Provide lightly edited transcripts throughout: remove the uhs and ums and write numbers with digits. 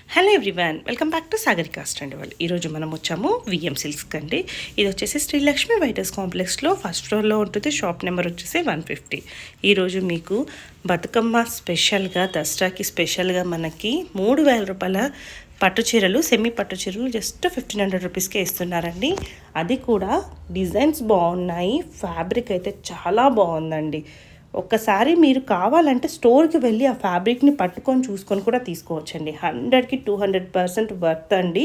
Hello everyone, welcome back to Sagarika stand వాళ్ళు. ఈరోజు మనం వచ్చాము విఎం సిల్క్స్కి అండి. ఇది వచ్చేసి శ్రీలక్ష్మి వైటర్స్ కాంప్లెక్స్లో ఫస్ట్ ఫ్లోర్లో ఉంటుంది. షాప్ నెంబర్ వచ్చేసి 150. ఈరోజు మీకు బతుకమ్మ స్పెషల్గా, దసరాకి స్పెషల్గా మనకి 3000 రూపాయల పట్టు చీరలు, సెమీ పట్టు చీరలు జస్ట్ 1500 రూపీస్కే ఇస్తున్నారండి. అది కూడా డిజైన్స్ బాగున్నాయి, ఫ్యాబ్రిక్ అయితే చాలా బాగుందండి. ఒక్కసారి మీరు కావాలంటే స్టోర్కి వెళ్ళి ఆ ఫ్యాబ్రిక్ని పట్టుకొని చూసుకొని కూడా తీసుకోవచ్చండి. 100కి 200% వర్త్ అండి.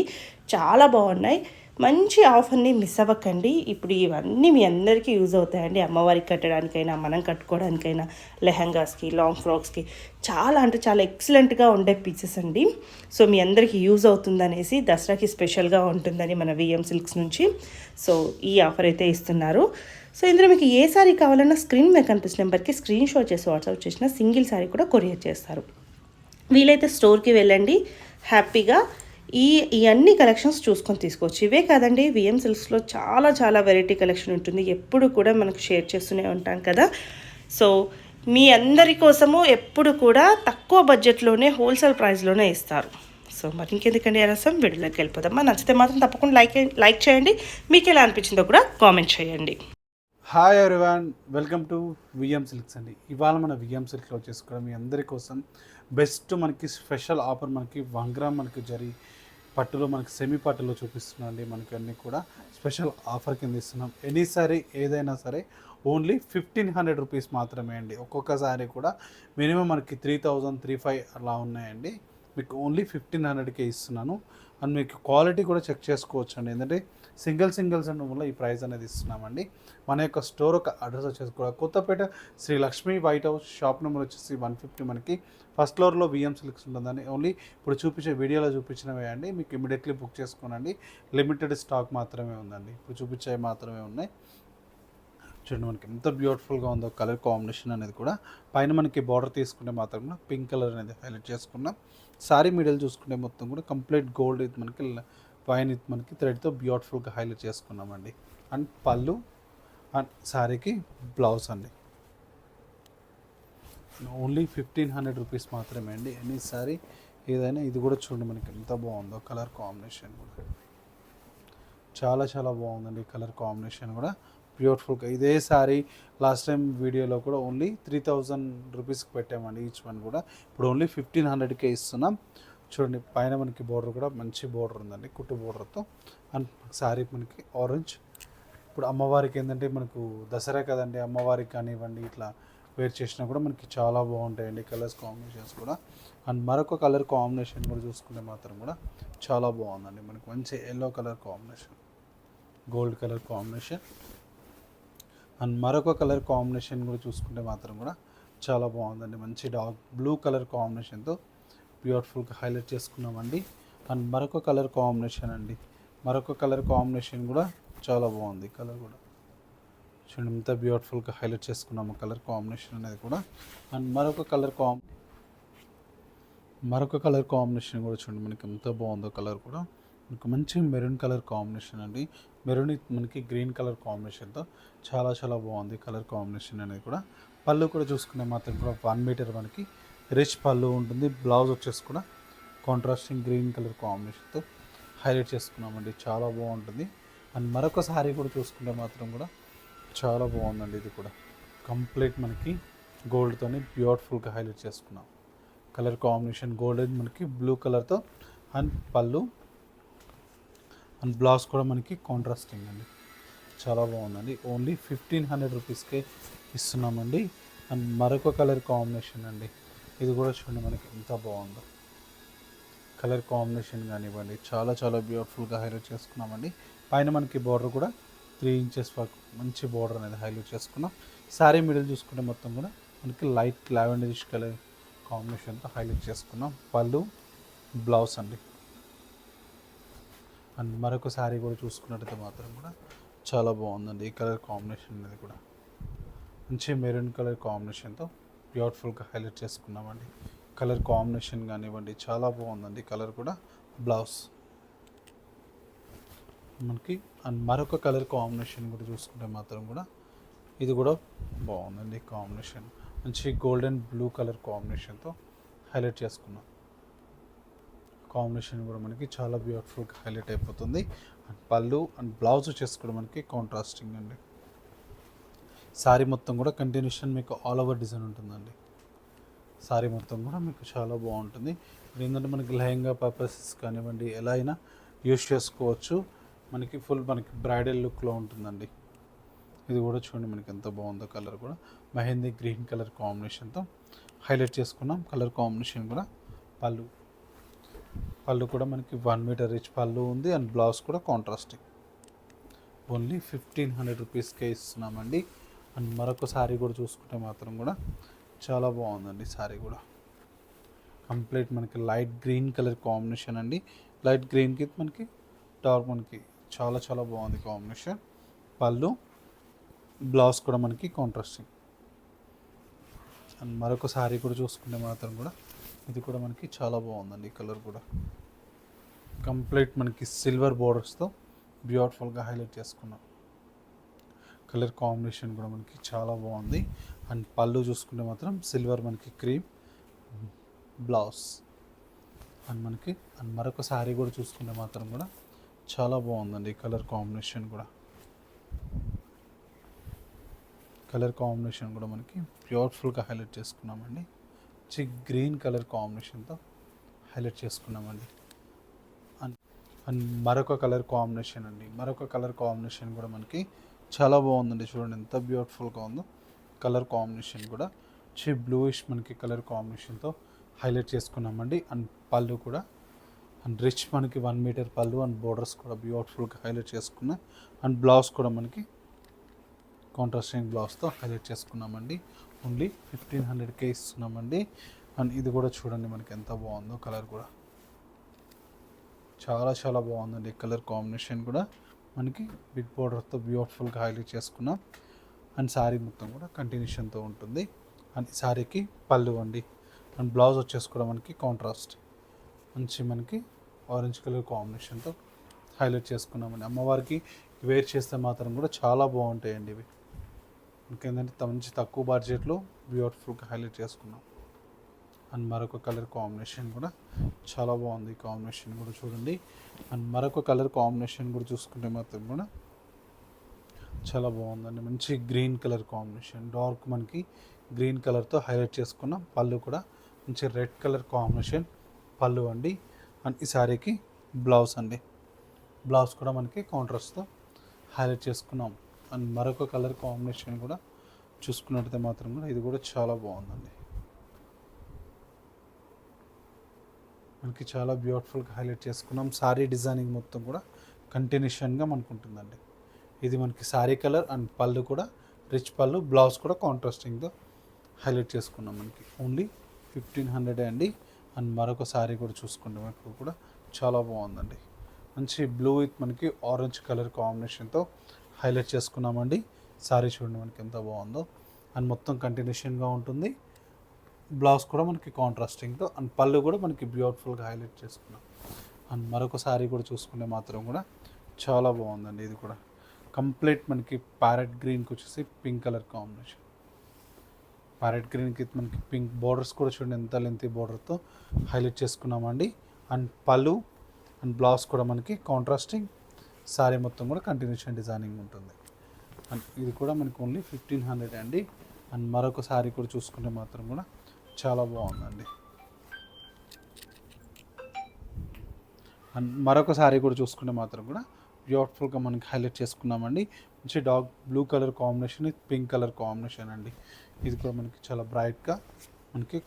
చాలా బాగున్నాయి. మంచి ఆఫర్ని మిస్ అవ్వకండి. ఇప్పుడు ఇవన్నీ మీ అందరికీ యూజ్ అవుతాయండి. అమ్మవారికి కట్టడానికైనా, మనం కట్టుకోవడానికైనా, లెహంగాస్కి, లాంగ్ ఫ్రాక్స్కి చాలా అంటే చాలా ఎక్సలెంట్గా ఉండే పీసెస్ అండి. సో మీ అందరికీ యూజ్ అవుతుందనేసి, దసరాకి స్పెషల్గా ఉంటుందని మన విఎం సిల్క్స్ నుంచి సో ఈ ఆఫర్ అయితే ఇస్తున్నారు. సో ఇందులో మీకు ఏ శారీ కావాలన్నా స్క్రీన్ మీద కనిపిస్తున్న నెంబర్కి స్క్రీన్ షాట్ చేసి వాట్సాప్ చేసిన సింగిల్ శారీ కూడా కొరియర్ చేస్తారు. వీలైతే స్టోర్కి వెళ్ళండి, హ్యాపీగా ఈ అన్ని కలెక్షన్స్ చూసుకొని తీసుకోవచ్చు. ఇవే కాదండి, విఎం సిల్క్స్లో చాలా చాలా వెరైటీ కలెక్షన్ ఉంటుంది. ఎప్పుడు కూడా మనకు షేర్ చేస్తూనే ఉంటాం కదా. సో మీ అందరి కోసము ఎప్పుడు కూడా తక్కువ బడ్జెట్లోనే, హోల్సేల్ ప్రైస్లోనే ఇస్తారు. సో మరి ఇంకెందుకండి ఆలస్యం, వీడియోలోకి వెళ్ళిపోదామా. నచ్చితే మాత్రం తప్పకుండా లైక్ చేయండి. మీకు ఎలా అనిపించిందో కూడా కామెంట్ చేయండి. Hi everyone, welcome to VM silks అండి. ఇవాళ మన విఎం సిల్క్లో వచ్చేసి కూడా మీ అందరి కోసం బెస్ట్ మనకి స్పెషల్ ఆఫర్, మనకి 1 గ్రామ్ మనకి జరీ పట్టులో, మనకి సెమీ పట్టులో చూపిస్తున్నాం అండి. మనకి అన్నీ కూడా స్పెషల్ ఆఫర్ కింద ఇస్తున్నాం. ఎనీ సారీ ఏదైనా సరే ఓన్లీ 1500 రూపీస్ మాత్రమే అండి. ఒక్కొక్క సారీ కూడా మినిమం మనకి 3000, 35 అలా ఉన్నాయండి. మీకు ఓన్లీ 1500కే ఇస్తున్నాను. అండ్ మీకు క్వాలిటీ కూడా చెక్ చేసుకోవచ్చు అండి. ఎందుకంటే సింగిల్స్ అండ్ వల్ల ఈ ప్రైస్ అనేది ఇస్తున్నామండి. మన యొక్క స్టోర్ ఒక అడ్రస్ వచ్చేసి కూడా Kothapeta Sri Lakshmi white house, shop number వచ్చేసి 150. మనకి ఫస్ట్ ఫ్లోర్లో విఎం సిల్క్స్ ఉంటుందండి. ఓన్లీ ఇప్పుడు చూపించే వీడియోలో చూపించినవే అండి. మీకు ఇమీడియట్లీ బుక్ చేసుకోనండి. లిమిటెడ్ స్టాక్ మాత్రమే ఉందండి. ఇప్పుడు చూపించేవి మాత్రమే ఉన్నాయి. చూడండి మనకి ఎంత బ్యూటిఫుల్గా ఉందో కలర్ కాంబినేషన్ అనేది కూడా. పైన మనకి బార్డర్ తీసుకుంటే మాత్రం పింక్ కలర్ అనేది హైలైట్ చేసుకున్నాం. సారీ మిడిల్ చూసుకుంటే మొత్తం కూడా కంప్లీట్ గోల్డ్ ఇది మనకి పైన మనకి థ్రెడ్తో బ్యూటిఫుల్గా హైలైట్ చేసుకున్నామండి. అండ్ పళ్ళు అండ్ శారీకి బ్లౌజ్ అండి. ఓన్లీ 1500 రూపీస్ మాత్రమే అండి. ఎనీ శారీ ఏదైనా. ఇది కూడా చూడండి మనకి ఎంత బాగుందో కలర్ కాంబినేషన్ కూడా. చాలా చాలా బాగుందండి కలర్ కాంబినేషన్ కూడా బ్యూటిఫుల్గా. ఇదే శారీ లాస్ట్ టైం వీడియోలో కూడా ఓన్లీ 3000 రూపీస్కి పెట్టామండి ఈచ్ వన్ కూడా. ఇప్పుడు ఓన్లీ 1500కే ఇస్తున్నాం. చూడండి పైన మనకి బోర్డర్ కూడా మంచి బోర్డర్ ఉందండి, కుట్టు బోర్డర్తో. అండ్ శారీ మనకి ఆరెంజ్. ఇప్పుడు అమ్మవారికి ఏంటంటే మనకు దసరా కదండి, అమ్మవారికి కానివ్వండి ఇట్లా వేర్ చేసినా కూడా మనకి చాలా బాగుంటాయండి కలర్స్ కాంబినేషన్స్ కూడా. అండ్ మరొక కలర్ కాంబినేషన్ కూడా చూసుకుంటే మాత్రం కూడా చాలా బాగుందండి. మనకి మంచి yellow colour combination, gold colour combination. And మరొక కలర్ కాంబినేషన్ కూడా చూసుకుంటే మాత్రం కూడా చాలా బాగుందండి. మంచి డార్క్ బ్లూ కలర్ కాంబినేషన్తో బ్యూటిఫుల్గా హైలైట్ చేసుకున్నామండి. అండ్ మరొక కలర్ కాంబినేషన్ అండి. మరొక కలర్ కాంబినేషన్ కూడా చాలా బాగుంది. కలర్ కూడా చూడండి ఎంత బ్యూటిఫుల్గా హైలైట్ చేసుకున్నాము కలర్ కాంబినేషన్ అనేది కూడా. అండ్ మరొక కలర్ కాంబినేషన్ కూడా చూడండి మనకి ఎంత బాగుందో కలర్ కూడా. మనకు మంచి మెరూన్ కలర్ కాంబినేషన్ అండి. మెరూన్ మనకి గ్రీన్ కలర్ కాంబినేషన్తో చాలా చాలా బాగుంది కలర్ కాంబినేషన్ అనేది కూడా. పళ్ళు కూడా చూసుకునే మాత్రం కూడా 1 మీటర్ మనకి రిచ్ పళ్ళు ఉంటుంది. బ్లౌజ్ వచ్చేసి కూడా కాంట్రాస్టింగ్ గ్రీన్ కలర్ కాంబినేషన్తో హైలైట్ చేసుకున్నామండి. చాలా బాగుంటుంది. అండ్ మరొక శారీ కూడా చూసుకుంటే మాత్రం కూడా చాలా బాగుందండి. ఇది కూడా కంప్లీట్ మనకి గోల్డ్తోని బ్యూటిఫుల్గా హైలైట్ చేసుకున్నాం. కలర్ కాంబినేషన్ గోల్డ్ మనకి బ్లూ కలర్తో. అండ్ పళ్ళు అండ్ బ్లౌజ్ కూడా మనకి కాంట్రాస్టింగ్ అండి. చాలా బాగుందండి. ఓన్లీ 1500 రూపీస్కే ఇస్తున్నామండి. అండ్ మరొక కలర్ కాంబినేషన్ అండి. ఇది కూడా చూడండి మనకి ఎంత బాగుందో కలర్ కాంబినేషన్ కానివ్వండి. చాలా చాలా బ్యూటిఫుల్గా హైలైట్ చేసుకున్నామండి. పైన మనకి బార్డర్ కూడా 3 ఇంచెస్ వరకు మంచి బార్డర్ అనేది హైలైట్ చేసుకున్నాం. శారీ మిడిల్ చూసుకుంటే మొత్తం కూడా మనకి లైట్ లావెండరిష్ కలర్ కాంబినేషన్తో హైలైట్ చేసుకున్నాం. పళ్ళు బ్లౌజ్ అండి. అండ్ మరొక శారీ కూడా చూసుకున్నట్టయితే మాత్రం కూడా చాలా బాగుందండి ఈ కలర్ కాంబినేషన్ అనేది కూడా. మంచి మెరూన్ కలర్ కాంబినేషన్తో బ్యూటిఫుల్గా హైలైట్ చేసుకున్నామండి. కలర్ కాంబినేషన్ కానివ్వండి చాలా బాగుందండి కలర్ కూడా. బ్లౌజ్ మనకి. అండ్ మరొక కలర్ కాంబినేషన్ కూడా చూసుకుంటే మాత్రం కూడా ఇది కూడా బాగుందండి కాంబినేషన్. మంచి గోల్డెన్ బ్లూ కలర్ కాంబినేషన్తో హైలైట్ చేసుకున్నాం. కాంబినేషన్ కూడా మనకి చాలా బ్యూటిఫుల్గా హైలైట్ అయిపోతుంది. అండ్ పళ్ళు అండ్ బ్లౌజ్ వచ్చేసి కూడా మనకి కాంట్రాస్టింగ్ అండి. శారీ మొత్తం కూడా కంటిన్యూషన్ మీకు ఆల్ ఓవర్ డిజైన్ ఉంటుందండి. శారీ మొత్తం కూడా మీకు చాలా బాగుంటుంది. ఇది ఏంటంటే మనకి లెహంగా పర్పసెస్ కానివ్వండి ఎలా అయినా యూస్ చేసుకోవచ్చు. మనకి ఫుల్ మనకి బ్రైడల్ లుక్లో ఉంటుందండి. ఇది కూడా చూడండి మనకి ఎంత బాగుందో. కలర్ కూడా మెహందీ గ్రీన్ కలర్ కాంబినేషన్తో హైలైట్ చేసుకున్నాం. కలర్ కాంబినేషన్ కూడా పళ్ళు కూడా మనకి 1 మీటర్ రిచ్ పళ్ళు ఉంది. అండ్ బ్లౌజ్ కూడా కాంట్రాస్టింగ్. ఓన్లీ 1500 రూపీస్కే ఇస్తున్నామండి. అండ్ మరొక శారీ కూడా చూసుకుంటే మాత్రం కూడా చాలా బాగుందండి. శారీ కూడా కంప్లీట్ మనకి లైట్ గ్రీన్ కలర్ కాంబినేషన్ అండి. లైట్ గ్రీన్కి మనకి డార్క్ మనకి చాలా చాలా బాగుంది కాంబినేషన్. పళ్ళు బ్లౌజ్ కూడా మనకి కాంట్రాస్టింగ్. అండ్ మరొక శారీ కూడా చూసుకుంటే మాత్రం కూడా ఇది కూడా మనకి చాలా బాగుందండి. కలర్ కూడా కంప్లీట్ మనకి సిల్వర్ బోర్డర్స్తో బ్యూటిఫుల్గా హైలైట్ చేసుకున్నాం. కలర్ కాంబినేషన్ కూడా మనకి చాలా బాగుంది. అండ్ పళ్ళు చూసుకుంటే మాత్రం సిల్వర్ మనకి క్రీమ్ బ్లౌజ్. అండ్ మనకి అండ్ మరొక శారీ కూడా చూసుకుంటే మాత్రం కూడా చాలా బాగుందండి. కలర్ కాంబినేషన్ కూడా మనకి బ్యూటిఫుల్గా హైలైట్ చేసుకున్నామండి. గ్రీన్ కలర్ కాంబినేషన్తో హైలైట్ చేసుకున్నామండి. అండ్ మరొక కలర్ కాంబినేషన్ అండి. మరొక కలర్ కాంబినేషన్ కూడా మనకి చాలా బాగుందండి. చూడండి ఎంత బ్యూటిఫుల్గా ఉందో. కలర్ కాంబినేషన్ కూడా బ్లూయిష్ మనకి కలర్ కాంబినేషన్తో హైలైట్ చేసుకున్నామండి. అండ్ పళ్ళు కూడా అండ్ రిచ్ మనకి 1 మీటర్ పళ్ళు అండ్ బోర్డర్స్ కూడా బ్యూటిఫుల్గా హైలైట్ చేసుకున్నాం. అండ్ బ్లౌజ్ కూడా మనకి కాంట్రాస్టింగ్ బ్లౌజ్తో హైలైట్ చేసుకున్నామండి. ఓన్లీ 1500కే ఇస్తున్నామండి. అండ్ ఇది కూడా చూడండి మనకి ఎంత బాగుందో. కలర్ కూడా చాలా చాలా బాగుందండి. కలర్ కాంబినేషన్ కూడా మనకి బిగ్ బోర్డర్తో బ్యూటిఫుల్గా హైలైట్ చేసుకున్నాం. అండ్ శారీ మొత్తం కూడా కంటిన్యూషన్తో ఉంటుంది. అండ్ శారీకి పళ్ళు అండి. అండ్ బ్లౌజ్ వచ్చేసి కూడా మనకి కాంట్రాస్ట్ మంచి మనకి ఆరెంజ్ కలర్ కాంబినేషన్తో హైలైట్ చేసుకున్నామండి. అమ్మవారికి వేర్ చేస్తే మాత్రం కూడా చాలా బాగుంటాయండి ఇవి. ఇంకేంటంటే మంచి తక్కువ బడ్జెట్లో బ్యూటిఫుల్గా హైలైట్ చేసుకున్నాం. అండ్ మరొక కలర్ కాంబినేషన్ కూడా చాలా బాగుంది. ఈ కాంబినేషన్ కూడా చూడండి. అండ్ మరొక కలర్ కాంబినేషన్ కూడా చూసుకుంటే మాత్రం కూడా చాలా బాగుందండి. మంచి గ్రీన్ కలర్ కాంబినేషన్ డార్క్ మనకి గ్రీన్ కలర్తో హైలైట్ చేసుకున్నాం. పళ్ళు కూడా మంచి రెడ్ కలర్ కాంబినేషన్ పళ్ళు అండి. అండ్ ఈ శారీకి బ్లౌజ్ అండి. బ్లౌజ్ కూడా మనకి కాంట్రాస్ట్తో హైలైట్ చేసుకున్నాం. అండ్ మరొక కలర్ కాంబినేషన్ కూడా చూసుకున్నట్టయితే మాత్రం కూడా ఇది కూడా చాలా బాగుందండి. మనకి చాలా బ్యూటిఫుల్గా హైలైట్ చేసుకున్నాం. శారీ డిజైనింగ్ మొత్తం కూడా కంటిన్యూషన్గా మనకు ఉంటుందండి. ఇది మనకి శారీ కలర్ అండ్ పళ్ళు కూడా రిచ్ పళ్ళు బ్లౌజ్ కూడా కాంట్రాస్టింగ్తో హైలైట్ చేసుకున్నాం. మనకి ఓన్లీ 1500 అండి. అండ్ మరొక శారీ కూడా చూసుకుంటే మనకు కూడా చాలా బాగుందండి. మంచి బ్లూ విత్ మనకి ఆరెంజ్ కలర్ కాంబినేషన్తో హైలైట్ చేసుకున్నామండి. శారీ చూడండి మనకి ఎంత బాగుందో. అండ్ మొత్తం కంటిన్యూషన్గా ఉంటుంది. బ్లౌజ్ కూడా మనకి కాంట్రాస్టింగ్తో అండ్ పళ్ళు కూడా మనకి బ్యూటిఫుల్గా హైలైట్ చేసుకున్నాం. అండ్ మరొక శారీ కూడా చూసుకుంటే మాత్రం కూడా చాలా బాగుందండి. ఇది కూడా కంప్లీట్ మనకి ప్యారెట్ గ్రీన్కి వచ్చేసి పింక్ కలర్ కాంబినేషన్. ప్యారెట్ గ్రీన్కి మనకి పింక్ బోర్డర్స్ కూడా చూడండి ఎంత లెంతీ బోర్డర్తో హైలైట్ చేసుకున్నామండి. అండ్ పళ్ళు అండ్ బ్లౌజ్ కూడా మనకి కాంట్రాస్టింగ్. శారీ మొత్తం కూడా కంటిన్యూషన్ డిజైనింగ్ ఉంటుంది. అండ్ ఇది కూడా మనకి ఓన్లీ 1500 అండి. అండ్ మరొక శారీ కూడా చూసుకుంటే మాత్రం కూడా చాలా బాగుందండి. అండ్ మరొక శారీ కూడా చూసుకుంటే మాత్రం కూడా బ్యూటిఫుల్గా మనకి హైలైట్ చేసుకున్నామండి. మంచి dark blue colour combination with pink colour combination అండి. ఇది కూడా మనకి చాలా బ్రైట్గా మనకి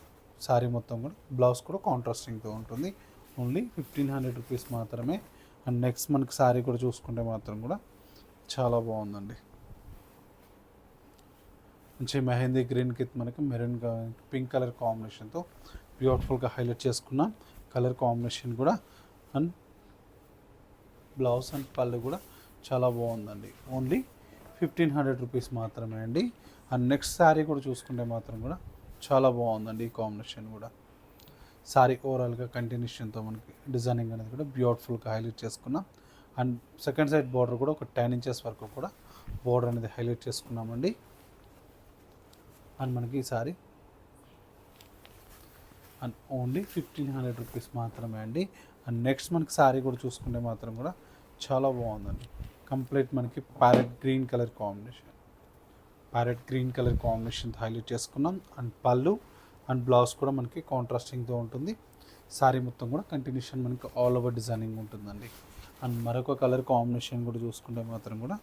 శారీ మొత్తం కూడా బ్లౌజ్ కూడా కాంట్రాస్టింగ్తో ఉంటుంది. ఓన్లీ 1500 రూపీస్ మాత్రమే. అండ్ నెక్స్ట్ మనకి శారీ కూడా చూసుకుంటే మాత్రం కూడా చాలా బాగుందండి. మంచి మెహందీ గ్రీన్కి మనకి మెరూన్ పింక్ కలర్ కాంబినేషన్తో బ్యూటిఫుల్గా హైలైట్ చేసుకున్నాం. కలర్ కాంబినేషన్ కూడా అండ్ బ్లౌజ్ అండ్ పళ్ళు కూడా చాలా బాగుందండి. ఓన్లీ 1500 రూపీస్ మాత్రమే అండి. అండ్ నెక్స్ట్ శారీ కూడా చూసుకుంటే మాత్రం కూడా చాలా బాగుందండి. ఈ కాంబినేషన్ కూడా శారీ ఓవరాల్గా కంటిన్యూషన్తో మనకి డిజైనింగ్ అనేది కూడా బ్యూటిఫుల్గా హైలైట్ చేసుకున్నాం. అండ్ సెకండ్ సైడ్ బార్డర్ కూడా ఒక 10 ఇంచెస్ వరకు కూడా బార్డర్ అనేది హైలైట్ చేసుకున్నామండి. అండ్ మనకి ఈ శారీ అండ్ ఓన్లీ 1500 రూపీస్ మాత్రమే అండి. అండ్ నెక్స్ట్ మనకి శారీ కూడా చూసుకుంటే మాత్రం కూడా చాలా బాగుందండి. కంప్లీట్ మనకి parrot green colour combination highlight చేసుకున్నాం. అండ్ పళ్ళు అండ్ బ్లౌజ్ కూడా మనకి కాంట్రాస్టింగ్తో ఉంటుంది. శారీ మొత్తం కూడా కంటిన్యూషన్ మనకి ఆల్ ఓవర్ డిజైనింగ్ ఉంటుందండి. అండ్ మరొక కలర్ కాంబినేషన్ కూడా చూసుకుంటే మాత్రం కూడా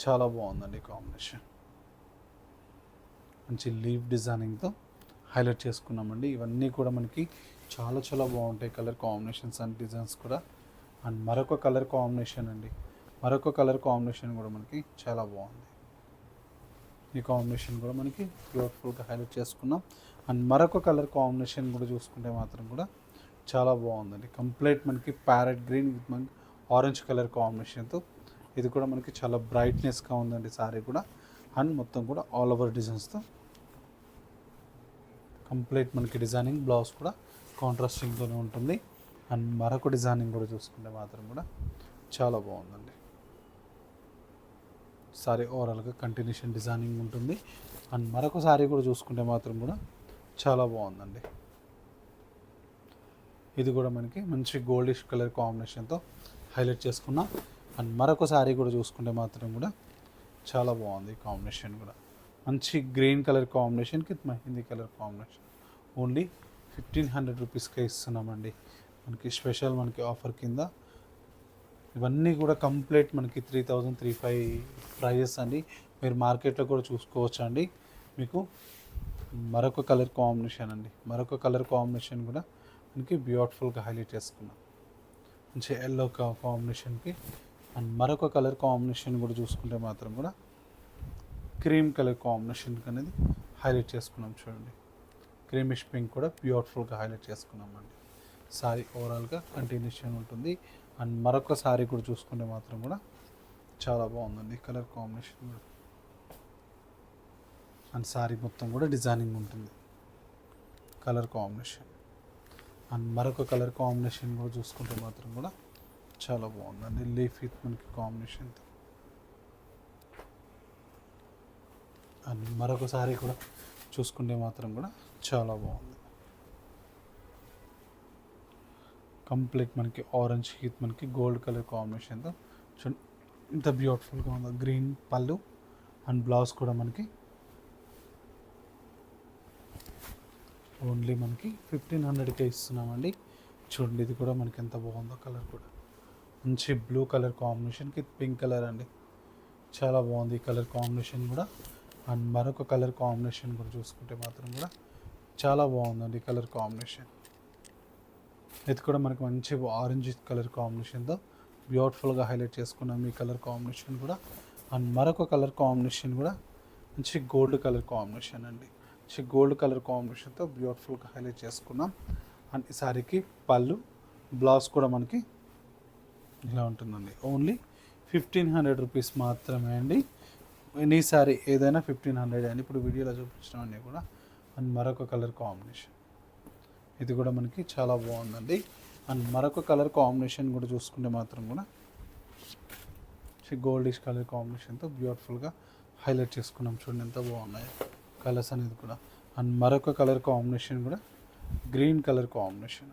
చాలా బాగుందండి. కాంబినేషన్ మంచి లీవ్ డిజైనింగ్తో హైలైట్ చేసుకున్నామండి. ఇవన్నీ కూడా మనకి చాలా చాలా బాగుంటాయి కలర్ కాంబినేషన్స్ అండ్ డిజైన్స్ కూడా. అండ్ మరొక కలర్ కాంబినేషన్ కూడా మనకి చాలా బాగుంది. ఈ కాంబినేషన్ కూడా మనకి బ్యూటిఫుల్గా హైలైట్ చేసుకున్నాం. అండ్ మరొక కలర్ కాంబినేషన్ కూడా చూసుకుంటే మాత్రం కూడా చాలా బాగుందండి. కంప్లీట్ మనకి ప్యారెట్ గ్రీన్ విత్ మనకి ఆరెంజ్ కలర్ కాంబినేషన్తో ఇది కూడా మనకి చాలా బ్రైట్నెస్గా ఉందండి సారీ కూడా. అండ్ మొత్తం కూడా ఆల్ ఓవర్ డిజైన్స్తో కంప్లీట్ మనకి డిజైనింగ్ బ్లౌజ్ కూడా కాంట్రాస్టింగ్తోనే ఉంటుంది. అండ్ మరొక డిజైనింగ్ కూడా చూసుకుంటే మాత్రం కూడా చాలా బాగుందండి. సారీ ఓవరాల్గా కంటిన్యూషన్ డిజైనింగ్ ఉంటుంది. అండ్ మరొక సారీ కూడా చూసుకుంటే మాత్రం కూడా చాలా బాగుందండి. ఇది కూడా మనకి మంచి గోల్డిష్ కలర్ కాంబినేషన్తో హైలైట్ చేసుకున్నాం. అండ్ మరొక సారీ కూడా చూసుకుంటే మాత్రం కూడా చాలా బాగుంది. కాంబినేషన్ కూడా మంచి గ్రీన్ కలర్ కాంబినేషన్కి మెహందీ కలర్ కాంబినేషన్ ఓన్లీ 1500 రూపీస్కే ఇస్తున్నామండి. మనకి స్పెషల్ మనకి ఆఫర్ కింద ఇవన్నీ కూడా కంప్లీట్ మనకి 3035 ప్రైజెస్ అండి. మీరు మార్కెట్లో కూడా చూసుకోవచ్చు అండి. మీకు మరొక కలర్ కాంబినేషన్ కూడా మనకి బ్యూటిఫుల్గా హైలైట్ చేసుకున్నాం. మంచి ఎల్లో కాంబినేషన్కి. అండ్ మరొక కలర్ కాంబినేషన్ కూడా చూసుకుంటే మాత్రం కూడా క్రీమ్ కలర్ కాంబినేషన్కి అనేది హైలైట్ చేసుకున్నాం. చూడండి, క్రీమిష్ పింక్ కూడా బ్యూటిఫుల్గా హైలైట్ చేసుకున్నామండి. సారీ ఓవరాల్గా కంటిన్యూషన్ ఉంటుంది. అండ్ మరొక సారీ కూడా చూసుకుంటే మాత్రం కూడా చాలా బాగుందండి కలర్ కాంబినేషన్ కూడా. అండ్ సారీ మొత్తం కూడా డిజైనింగ్ ఉంటుంది కలర్ కాంబినేషన్. అండ్ మరొక కలర్ కాంబినేషన్ కూడా చూసుకుంటే మాత్రం కూడా చాలా బాగుందండి. లీఫ్ విత్ మనకి కాంబినేషన్తో. అండ్ మరొక సారీ కూడా చూసుకుంటే మాత్రం కూడా చాలా బాగుంది. కంప్లీట్ మనకి ఆరెంజ్ విత్ మనకి గోల్డ్ కలర్ కాంబినేషన్తో ఇంత బ్యూటిఫుల్గా ఉంది. గ్రీన్ పళ్ళు అండ్ బ్లౌజ్ కూడా మనకి ఓన్లీ మనకి 1500కే ఇస్తున్నామండి. చూడండి, ఇది కూడా మనకి ఎంత బాగుందో. కలర్ కూడా మంచి బ్లూ కలర్ కాంబినేషన్కి పింక్ కలర్ అండి. చాలా బాగుంది ఈ కలర్ కాంబినేషన్ కూడా. అండ్ మరొక కలర్ కాంబినేషన్ కూడా చూసుకుంటే మాత్రం కూడా చాలా బాగుందండి కలర్ కాంబినేషన్. ఇది కూడా మనకి మంచి ఆరెంజ్ కలర్ కాంబినేషన్తో బ్యూటిఫుల్గా హైలైట్ చేసుకున్నాం ఈ కలర్ కాంబినేషన్ కూడా. అండ్ మరొక కలర్ కాంబినేషన్ కూడా మంచి గోల్డ్ కలర్ కాంబినేషన్ అండి. మంచి గోల్డ్ కలర్ కాంబినేషన్తో బ్యూటిఫుల్గా హైలైట్ చేసుకున్నాం. అండ్ ఈ సారీకి పళ్ళు బ్లౌజ్ కూడా మనకి ఇలా ఉంటుందండి. ఓన్లీ 1500 రూపీస్ మాత్రమే అండి. ఎనీ సారీ ఏదైనా 1500 అండి. ఇప్పుడు వీడియోలో చూపించినవన్నీ కూడా. అండ్ మరొక కలర్ కాంబినేషన్ ఇది కూడా మనకి చాలా బాగుందండి. అండ్ మరొక కలర్ కాంబినేషన్ కూడా చూసుకుంటే మాత్రం కూడా గోల్డిష్ కలర్ కాంబినేషన్తో బ్యూటిఫుల్గా హైలైట్ చేసుకున్నాం. చూడండి ఎంత బాగున్నాయి కలర్స్ అనేది కూడా. అండ్ మరొక కలర్ కాంబినేషన్ కూడా గ్రీన్ కలర్ కాంబినేషన్.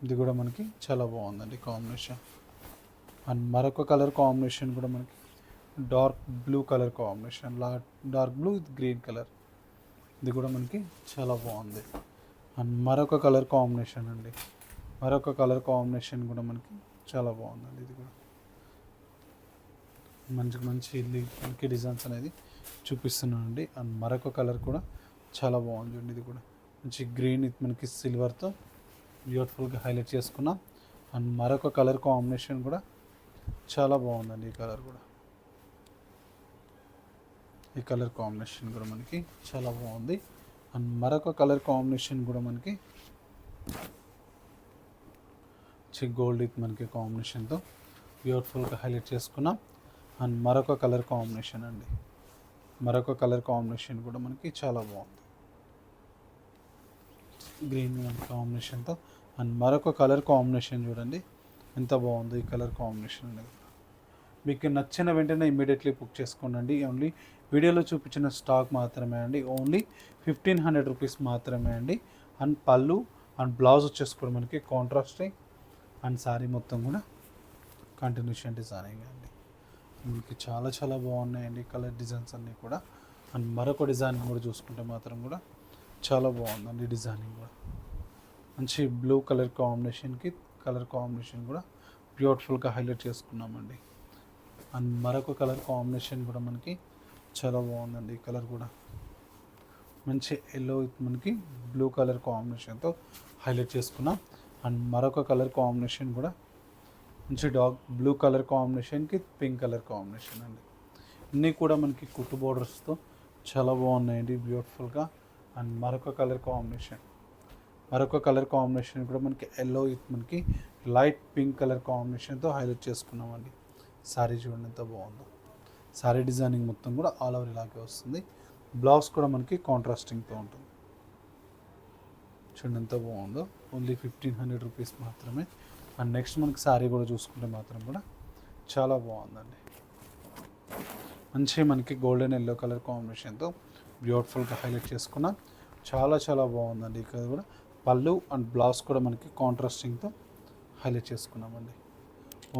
ఇది కూడా మనకి చాలా బాగుందండి కాంబినేషన్. అండ్ మరొక కలర్ కాంబినేషన్ కూడా మనకి dark blue colour combination, dark blue with green colour. ఇది కూడా మనకి చాలా బాగుంది. అండ్ మరొక కలర్ కాంబినేషన్ అండి. మరొక కలర్ కాంబినేషన్ కూడా మనకి చాలా బాగుందండి. ఇది కూడా మంచి మనకి డిజైన్స్ అనేది చూపిస్తున్నానండి. అండ్ మరొక కలర్ కూడా చాలా బాగుంది. ఇది కూడా మంచి గ్రీన్ విత్ మనకి సిల్వర్తో బ్యూటిఫుల్గా హైలైట్ చేసుకున్నాం. అండ్ మరొక కలర్ కాంబినేషన్ కూడా చాలా బాగుందండి. ఈ కలర్ కూడా, ఈ కలర్ కాంబినేషన్ కూడా మనకి చాలా బాగుంది. అండ్ మరొక కలర్ కాంబినేషన్ కూడా మనకి గోల్డ్ విత్ మనకి కాంబినేషన్తో బ్యూటిఫుల్గా హైలైట్ చేసుకున్నాం. అండ్ మరొక కలర్ కాంబినేషన్ అండి. మరొక కలర్ కాంబినేషన్ కూడా మనకి చాలా బాగుంది, గ్రీన్ కాంబినేషన్తో. అండ్ మరొక కలర్ కాంబినేషన్ చూడండి ఎంత బాగుంది ఈ కలర్ కాంబినేషన్ అనేది. మీకు నచ్చిన వెంటనే ఇమీడియట్లీ బుక్ చేసుకోండి. ఓన్లీ వీడియోలో చూపించిన స్టాక్ మాత్రమే అండి. ఓన్లీ 1500 రూపీస్ మాత్రమే అండి. అండ్ పళ్ళు అండ్ బ్లౌజ్ వచ్చేసి కూడా మనకి కాంట్రాస్టింగ్ అండ్ శారీ మొత్తం కూడా కంటిన్యూషన్ డిజైనింగ్ అండి. మనకి చాలా చాలా బాగున్నాయండి కలర్ డిజైన్స్ అన్నీ కూడా. అండ్ మరొక డిజైన్ కూడా చూసుకుంటే మాత్రం కూడా చాలా బాగుందండి డిజైనింగ్ కూడా. మంచి బ్లూ కలర్ కాంబినేషన్కి కలర్ కాంబినేషన్ కూడా బ్యూటిఫుల్గా హైలైట్ చేసుకున్నామండి. అండ్ మరొక కలర్ కాంబినేషన్ కూడా మనకి చాలా బాగుందండి. ఈ కలర్ కూడా మంచి ఎల్లో మనకి బ్లూ కలర్ కాంబినేషన్తో హైలైట్ చేసుకున్నాం. అండ్ మరొక కలర్ కాంబినేషన్ కూడా మంచి డార్క్ బ్లూ కలర్ కాంబినేషన్కి పింక్ కలర్ కాంబినేషన్ అండి. అన్నీ కూడా మనకి కుట్టు బోర్డర్స్తో చాలా బాగున్నాయండి బ్యూటిఫుల్గా. అండ్ మరొక కలర్ కాంబినేషన్ కూడా మనకి ఎల్లో విత్ మనకి లైట్ పింక్ కలర్ కాంబినేషన్తో హైలైట్ చేసుకున్నామండి. శారీ చూడండి ఎంత బాగుందో. శారీ డిజైనింగ్ మొత్తం కూడా ఆల్ ఓవర్ ఇలాగే వస్తుంది. బ్లౌజ్ కూడా మనకి కాంట్రాస్టింగ్తో ఉంటుంది. చూడండి ఎంత బాగుందో. ఓన్లీ 1500 రూపీస్ మాత్రమే. అండ్ నెక్స్ట్ మనకి శారీ కూడా చూసుకుంటే మాత్రం కూడా చాలా బాగుందండి. మంచి మనకి గోల్డెన్ ఎల్లో కలర్ కాంబినేషన్తో బ్యూటిఫుల్గా హైలైట్ చేసుకున్నాం. చాలా చాలా బాగుందండి. ఇక్కడ కూడా పళ్ళు అండ్ బ్లౌజ్ కూడా మనకి కాంట్రాస్టింగ్తో హైలైట్ చేసుకున్నామండి.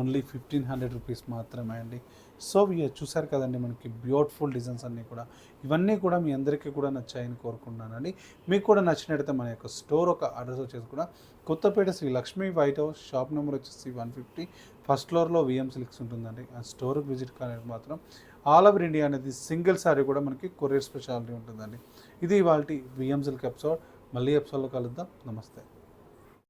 ఓన్లీ 1500 రూపీస్ మాత్రమే అండి. సో ఇక చూసారు కదండి మనకి బ్యూటిఫుల్ డిజైన్స్ అన్నీ కూడా. ఇవన్నీ కూడా మీ అందరికీ కూడా నచ్చాయని కోరుకుంటున్నానండి. మీకు కూడా నచ్చినట్టయితే మన యొక్క స్టోర్ ఒక అడ్రస్ వచ్చేసి కూడా Kothapeta Sri Lakshmi white house, shop number వచ్చేసి 150, ఫస్ట్ ఫ్లోర్లో విఎం సిల్క్స్ ఉంటుందండి. ఆ స్టోర్కి విజిట్ కానీ మాత్రం ఆల్ ఓవర్ ఇండియా అనేది సింగిల్ సారీ కూడా మనకి కొరియర్ స్పెషాలిటీ ఉంటుందండి. ఇది ఇవాళ విఎం సిల్క్ ఎపిసోడ్. మళ్ళీ ఎపిసోడ్లో కలుద్దాం. నమస్తే.